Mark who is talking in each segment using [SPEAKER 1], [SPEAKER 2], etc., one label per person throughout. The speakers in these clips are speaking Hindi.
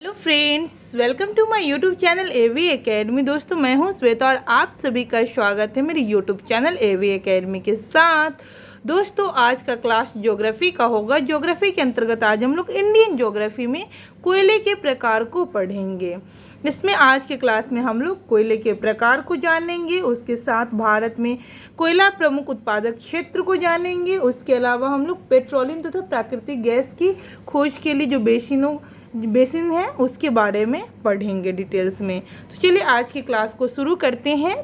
[SPEAKER 1] Hello friends, welcome to my YouTube channel AV Academy. दोस्तों, मैं हूं श्वेता और आप सभी का स्वागत है मेरे यूट्यूब चैनल एवी एकेडमी के साथ। दोस्तों, आज का क्लास ज्योग्राफी का होगा। ज्योग्राफी के अंतर्गत आज हम लोग इंडियन ज्योग्राफी में कोयले के प्रकार को पढ़ेंगे। इसमें आज के क्लास में हम लोग कोयले के प्रकार को जानेंगे, उसके साथ भारत में कोयला प्रमुख उत्पादक क्षेत्र को जानेंगे। उसके अलावा हम लोग पेट्रोलियम तथा प्राकृतिक गैस की खोज के लिए जो बेसिन है उसके बारे में पढ़ेंगे डिटेल्स में। तो चलिए आज की क्लास को शुरू करते हैं।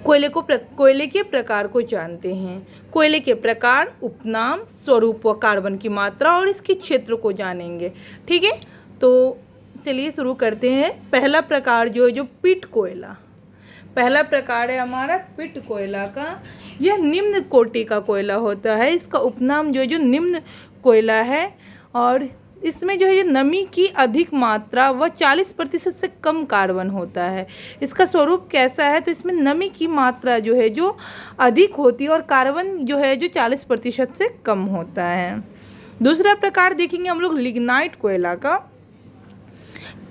[SPEAKER 1] कोयले के प्रकार को जानते हैं। कोयले के प्रकार, उपनाम, स्वरूप व कार्बन की मात्रा और इसके क्षेत्र को जानेंगे। ठीक है, तो चलिए शुरू करते हैं। पहला प्रकार जो पिट कोयला, पहला प्रकार है हमारा पिट कोयला का। यह निम्न कोटि का कोयला होता है। इसका उपनाम जो निम्न कोयला है और इसमें जो है नमी की अधिक मात्रा व 40% से कम कार्बन होता है। इसका स्वरूप कैसा है, तो इसमें नमी की मात्रा जो अधिक होती है और कार्बन जो 40% से कम होता है। दूसरा प्रकार देखेंगे हम लोग लिग्नाइट कोयला का।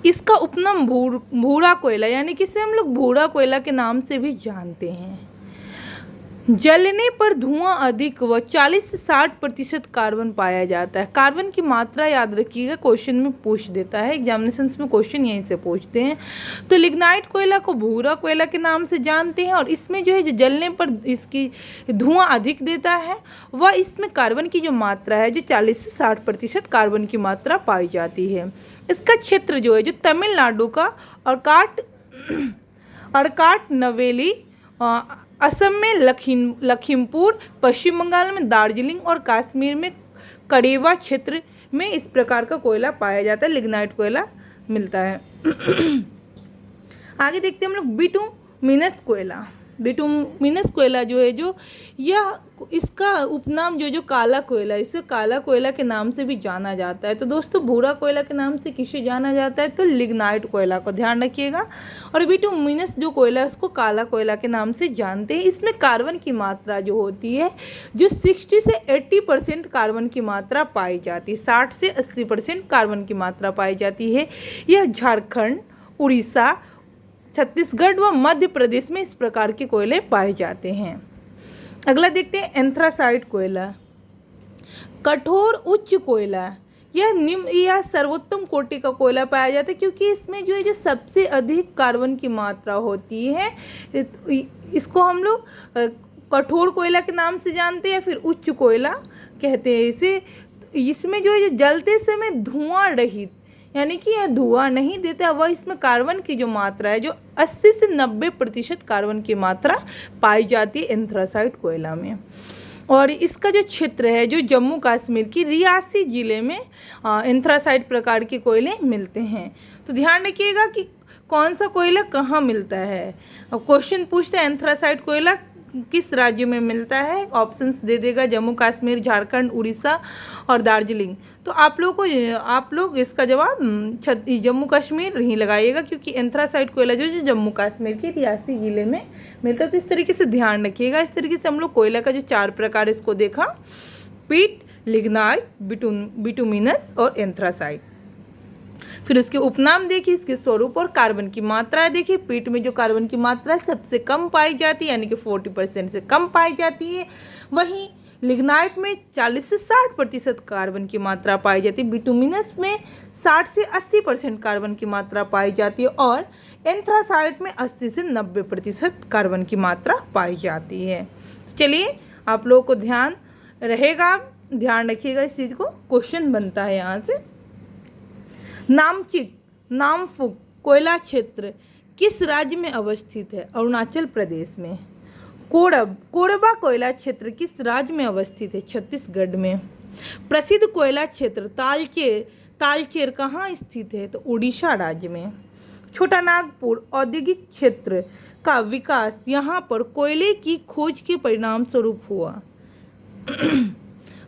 [SPEAKER 1] इसका उपनाम भूरा कोयला, यानी कि इसे हम लोग भूरा कोयला के नाम से भी जानते हैं। जलने पर धुआं अधिक व 40 से 60% कार्बन पाया जाता है। कार्बन की मात्रा याद रखिएगा, क्वेश्चन में पूछ देता है, एग्जामिनेशंस में क्वेश्चन यहीं से पूछते हैं। तो लिग्नाइट कोयला को भूरा कोयला के नाम से जानते हैं और इसमें जो जलने पर इसकी धुआं अधिक देता है वह इसमें कार्बन की जो मात्रा है 40 से 60% कार्बन की मात्रा पाई जाती है। इसका क्षेत्र जो तमिलनाडु का अर्काट नवेली, असम में लखीमपुर, पश्चिम बंगाल में दार्जिलिंग और कश्मीर में करेवा क्षेत्र में इस प्रकार का कोयला पाया जाता है, लिग्नाइट कोयला मिलता है। आगे देखते हैं हम लोग बिटुमिनस कोयला। बिटुमिनस कोयला यह इसका उपनाम जो काला कोयला, इसे काला कोयला के नाम से भी जाना जाता है। तो दोस्तों, भूरा कोयला के नाम से किसे जाना जाता है, तो लिग्नाइट कोयला को ध्यान रखिएगा। और बिटुमिनस जो कोयला है उसको काला कोयला के नाम से जानते हैं। इसमें कार्बन की मात्रा जो होती है 60 से 80% कार्बन की मात्रा पाई जाती है। 60 से 80% कार्बन की मात्रा पाई जाती है। यह झारखंड, उड़ीसा, छत्तीसगढ़ व मध्य प्रदेश में इस प्रकार के कोयले पाए जाते हैं। अगला देखते हैं एंथ्रासाइट कोयला। कठोर उच्च कोयला, यह सर्वोत्तम कोटि का कोयला पाया जाता है क्योंकि इसमें जो सबसे अधिक कार्बन की मात्रा होती है। इसको हम लोग कठोर कोयला के नाम से जानते हैं, फिर उच्च कोयला कहते हैं इसे। इसमें जो जलते समय धुआं रहित, यानी कि यह धुआं नहीं देता, वह इसमें कार्बन की जो मात्रा है 80 से 90% कार्बन की मात्रा पाई जाती है एंथ्रासाइट कोयला में। और इसका जो क्षेत्र है जम्मू कश्मीर की रियासी ज़िले में एंथ्रासाइट प्रकार के कोयले मिलते हैं। तो ध्यान रखिएगा कि कौन सा कोयला कहाँ मिलता है। अब क्वेश्चन पूछते हैं एंथ्रासाइट कोयला किस राज्य में मिलता है, ऑप्शंस दे देगा जम्मू कश्मीर, झारखंड, उड़ीसा और दार्जिलिंग। तो आप लोग इसका जवाब जम्मू कश्मीर ही लगाइएगा क्योंकि एंथ्रासाइट कोयला जो जम्मू कश्मीर के रियासी ज़िले में मिलता है। तो इस तरीके से ध्यान रखिएगा। इस तरीके से हम लोग कोयला का जो 4 प्रकार इसको देखा, पिट, लिग्नाइट, बिटुमिनस और एंथ्रासाइट। फिर उसके उपनाम देखिए, इसके स्वरूप और कार्बन की मात्रा देखिए। पीट में जो कार्बन की मात्रा सबसे कम पाई जाती है, यानी कि 40% से कम पाई जाती है। वहीं लिग्नाइट में 40 से 60% कार्बन की मात्रा पाई जाती है। बिटुमिनस में 60 से 80% कार्बन की मात्रा पाई जाती है और एंथ्रासाइट में 80 से 90% कार्बन की मात्रा पाई जाती है। चलिए, आप लोगों को ध्यान रहेगा, ध्यान रखिएगा इस चीज़ को, क्वेश्चन बनता है यहाँ से। नामचिक नामफुक कोयला क्षेत्र किस राज्य में अवस्थित है, अरुणाचल प्रदेश में। कोरबा कोयला क्षेत्र किस राज्य में अवस्थित है, छत्तीसगढ़ में। प्रसिद्ध कोयला क्षेत्र तालचेर कहाँ स्थित है, तो उड़ीसा राज्य में। छोटा नागपुर औद्योगिक क्षेत्र का विकास यहाँ पर कोयले की खोज के परिणाम स्वरूप हुआ।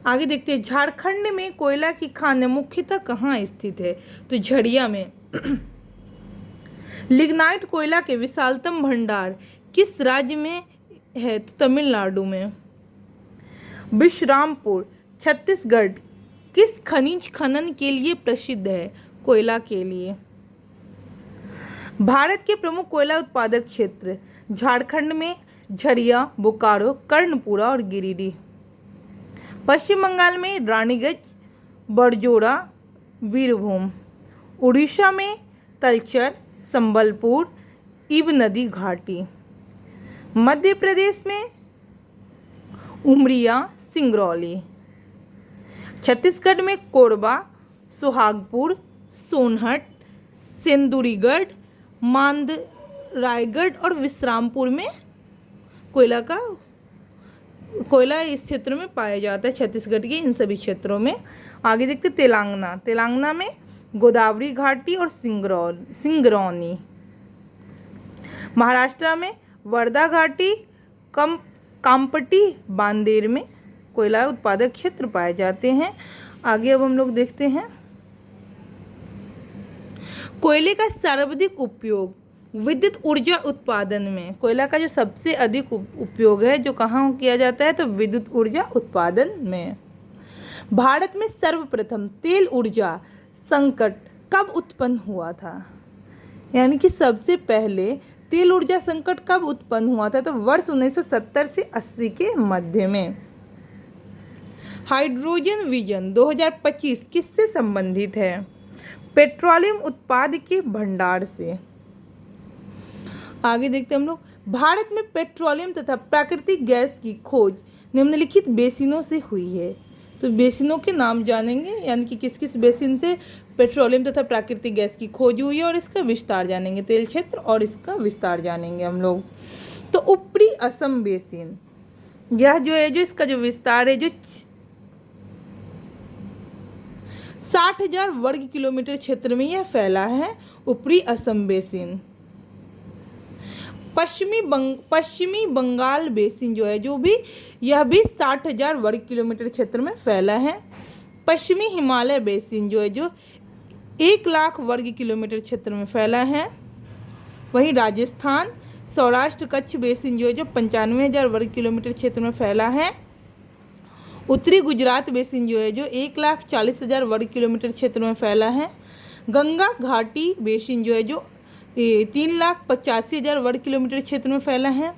[SPEAKER 1] आगे देखते हैं, झारखंड में कोयला की खान मुख्यतः कहाँ स्थित है, तो झरिया में। लिग्नाइट कोयला के विशालतम भंडार किस राज्य में है, तो तमिलनाडु में। विश्रामपुर छत्तीसगढ़ किस खनिज खनन के लिए प्रसिद्ध है, कोयला के लिए। भारत के प्रमुख कोयला उत्पादक क्षेत्र झारखंड में झरिया, बोकारो, कर्णपुरा और गिरिडीह। पश्चिम बंगाल में रानीगंज, बड़जोड़ा, बीरभूम। उड़ीसा में तलचर, संबलपुर, इब नदी घाटी। मध्य प्रदेश में उमरिया, सिंगरौली। छत्तीसगढ़ में कोरबा, सुहागपुर, सोनहट, सेंदुरीगढ़, मांदरायगढ़ और विश्रामपुर में कोयला इस क्षेत्र में पाया जाता है, छत्तीसगढ़ के इन सभी क्षेत्रों में। आगे देखते तेलंगाना में गोदावरी घाटी और सिंगरौनी। महाराष्ट्र में वर्धा घाटी, कामपट्टी, बांदेर में कोयला उत्पादक क्षेत्र पाए जाते हैं। आगे अब हम लोग देखते हैं कोयले का सर्वाधिक उपयोग विद्युत ऊर्जा उत्पादन में। कोयला का जो सबसे अधिक उपयोग है जो कहाँ किया जाता है, तो विद्युत ऊर्जा उत्पादन में। भारत में सर्वप्रथम तेल ऊर्जा संकट कब उत्पन्न हुआ था, यानी कि सबसे पहले तेल ऊर्जा संकट कब उत्पन्न हुआ था, तो वर्ष 1970 से 80 के मध्य में। हाइड्रोजन विजन 2025 किससे संबंधित है, पेट्रोलियम उत्पाद के भंडार से। आगे देखते हैं हम लोग, भारत में पेट्रोलियम तथा प्राकृतिक गैस की खोज निम्नलिखित बेसिनों से हुई है। तो बेसिनों के नाम जानेंगे, यानी कि किस किस बेसिन से पेट्रोलियम तथा प्राकृतिक गैस की खोज हुई है और इसका विस्तार जानेंगे, तेल क्षेत्र और इसका विस्तार जानेंगे हम लोग। तो ऊपरी असम बेसिन, यह जो है जो इसका जो विस्तार है जो 60,000 वर्ग किलोमीटर क्षेत्र में यह फैला है, ऊपरी असम बेसिन। पश्चिमी बंगाल बेसिन जो है जो भी यह भी 60,000 वर्ग किलोमीटर क्षेत्र में फैला है। पश्चिमी हिमालय बेसिन जो है जो 1 लाख वर्ग किलोमीटर क्षेत्र में फैला है। वहीं राजस्थान सौराष्ट्र कच्छ बेसिन जो है जो 95,000 वर्ग किलोमीटर क्षेत्र में फैला है। उत्तरी गुजरात बेसिन जो है जो 1,40,000 वर्ग किलोमीटर क्षेत्र में फैला है। गंगा घाटी बेसिन जो है जो 3,85,000 वर्ग किलोमीटर क्षेत्र में फैला है।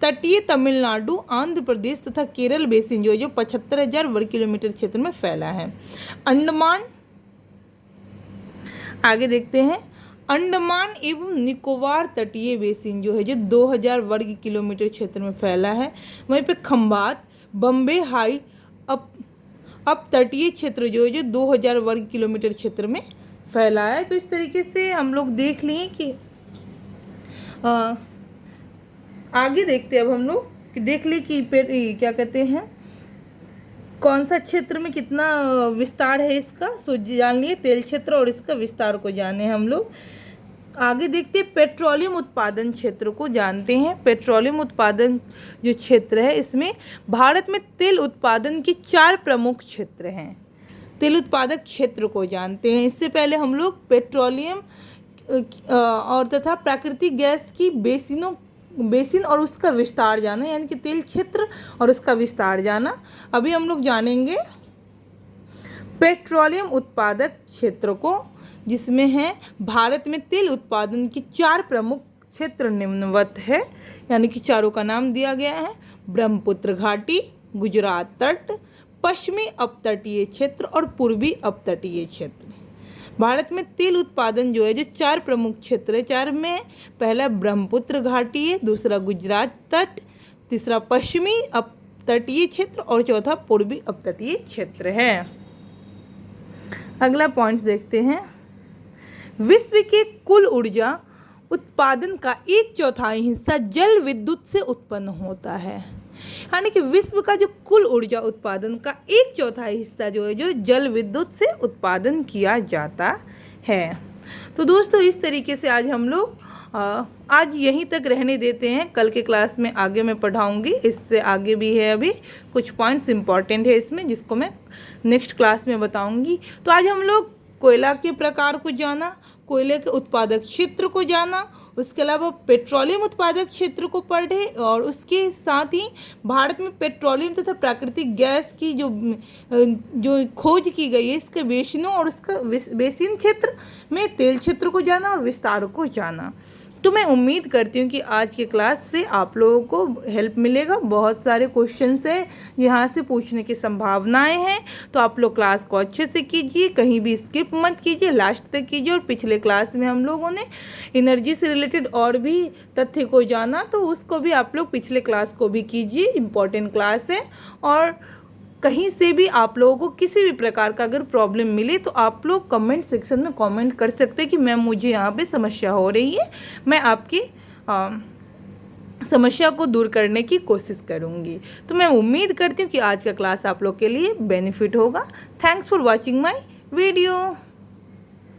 [SPEAKER 1] तटीय तमिलनाडु, आंध्र प्रदेश तथा केरल बेसिन जो है जो 75,000 वर्ग किलोमीटर क्षेत्र में फैला है। अंडमान, आगे देखते हैं, अंडमान एवं निकोबार तटीय बेसिन जो है जो 2,000 वर्ग किलोमीटर क्षेत्र में फैला है। वहीं पे खंबात, बम्बे हाई अप तटीय क्षेत्र जो है जो 2,000 वर्ग किलोमीटर क्षेत्र में फैला है। तो इस तरीके से हम लोग देख लिए कि आगे देखते हैं अब हम लोग कि देख लिए कि क्या कहते हैं कौन सा क्षेत्र में कितना विस्तार है इसका, सो जान लिए तेल क्षेत्र और इसका विस्तार को जाने हम लोग। आगे देखते हैं पेट्रोलियम उत्पादन क्षेत्र को जानते हैं। पेट्रोलियम उत्पादन जो क्षेत्र है इसमें भारत में तेल उत्पादन के 4 प्रमुख क्षेत्र हैं। तेल उत्पादक क्षेत्र को जानते हैं। इससे पहले हम लोग पेट्रोलियम और तथा प्राकृतिक गैस की बेसिन और उसका विस्तार जाना, यानी कि तेल क्षेत्र और उसका विस्तार जाना। अभी हम लोग जानेंगे पेट्रोलियम उत्पादक क्षेत्र को, जिसमें है भारत में तेल उत्पादन के 4 प्रमुख क्षेत्र निम्नवत है, यानी कि चारों का नाम दिया गया है। ब्रह्मपुत्र घाटी, गुजरात तट, पश्चिमी अपतटीय क्षेत्र और पूर्वी अपतटीय क्षेत्र। भारत में तेल उत्पादन जो है जो 4 प्रमुख क्षेत्र है। 4 में पहला ब्रह्मपुत्र घाटी है, दूसरा गुजरात तट, तीसरा पश्चिमी अपतटीय क्षेत्र और चौथा पूर्वी अपतटीय क्षेत्र है। अगला पॉइंट देखते हैं, विश्व के कुल ऊर्जा उत्पादन का 1/4 हिस्सा जल विद्युत से उत्पन्न होता है, यानी कि विश्व का जो कुल ऊर्जा उत्पादन का 1/4 हिस्सा जो है जो जल विद्युत से उत्पादन किया जाता है। तो दोस्तों इस तरीके से आज हम लोग आज यहीं तक रहने देते हैं। कल के क्लास में आगे मैं पढ़ाऊंगी, इससे आगे भी है अभी कुछ पॉइंट्स इंपॉर्टेंट है इसमें जिसको मैं नेक्स्ट क्लास में बताऊंगी। तो आज हम लोग कोयला के प्रकार को जाना, कोयले के उत्पादक क्षेत्र को जाना, उसके अलावा पेट्रोलियम उत्पादक क्षेत्र को पढ़े और उसके साथ ही भारत में पेट्रोलियम तथा प्राकृतिक गैस की जो खोज की गई है इसके बेसिनों और उसका बेसिन क्षेत्र में तेल क्षेत्र को जाना और विस्तार को जाना। तो मैं उम्मीद करती हूँ कि आज के क्लास से आप लोगों को हेल्प मिलेगा। बहुत सारे क्वेश्चन है यहाँ से पूछने की संभावनाएं हैं, तो आप लोग क्लास को अच्छे से कीजिए, कहीं भी स्किप मत कीजिए, लास्ट तक कीजिए। और पिछले क्लास में हम लोगों ने एनर्जी से रिलेटेड और भी तथ्य को जाना, तो उसको भी आप लोग पिछले क्लास को भी कीजिए, इम्पॉर्टेंट क्लास है। और कहीं से भी आप लोगों को किसी भी प्रकार का अगर प्रॉब्लम मिले तो आप लोग कमेंट सेक्शन में कमेंट कर सकते हैं कि मैम मुझे यहाँ पे समस्या हो रही है, मैं आपकी समस्या को दूर करने की कोशिश करूँगी। तो मैं उम्मीद करती हूँ कि आज का क्लास आप लोग के लिए बेनिफिट होगा। Thanks for watching my video.